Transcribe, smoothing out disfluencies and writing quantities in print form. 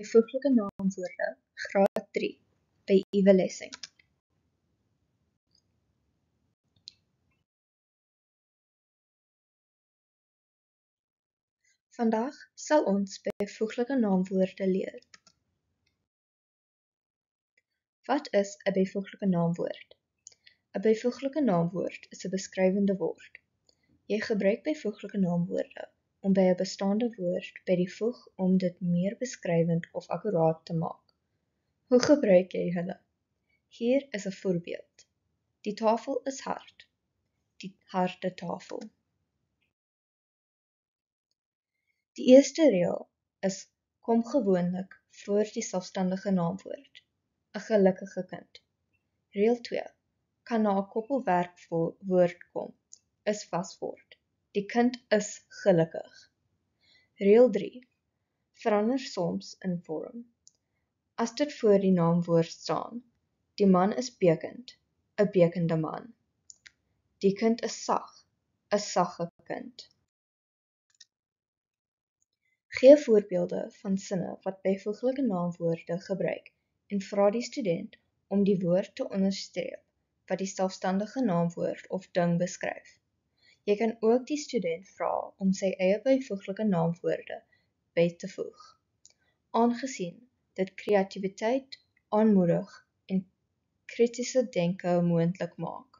Byvoeglike naamwoorde, graad 3, by Ewe Lessing. Vandag sal ons byvoeglike naamwoorde leer. Wat is 'n byvoeglike naamwoord? 'n Byvoeglike naamwoord is 'n beskrywende woord. Jy gebruik byvoeglike naamwoorde om by 'n bestaande woord by die voeg om dit meer beskrywend of akkuraat te maak. Hoe gebruik jy hulle? Hier is 'n voorbeeld. Die tafel is hard. Die harde tafel. Die eerste reël is kom gewoonlik voor die selfstandige naamwoord, 'n gelukkige kind. Reël 2 kan na 'n koppelwerkwoord kom, is vaswoord. Die kind is gelukkig. Reël 3 verander soms in vorm. As dit voor die naamwoord staan, die man is bekend, 'n bekende man. Die kind is sag, 'n sagge kind. Gee voorbeelde van sinne wat byvoeglike naamwoorde gebruik en vra die student om die woord te onderstreep wat die selfstandige naamwoord of ding beskryf. Jy kan ook die student vra om sy eie byvoeglike naamwoorde by te voeg, aangesien dit kreatiwiteit aanmoedig en kritiese denke moontlik maak.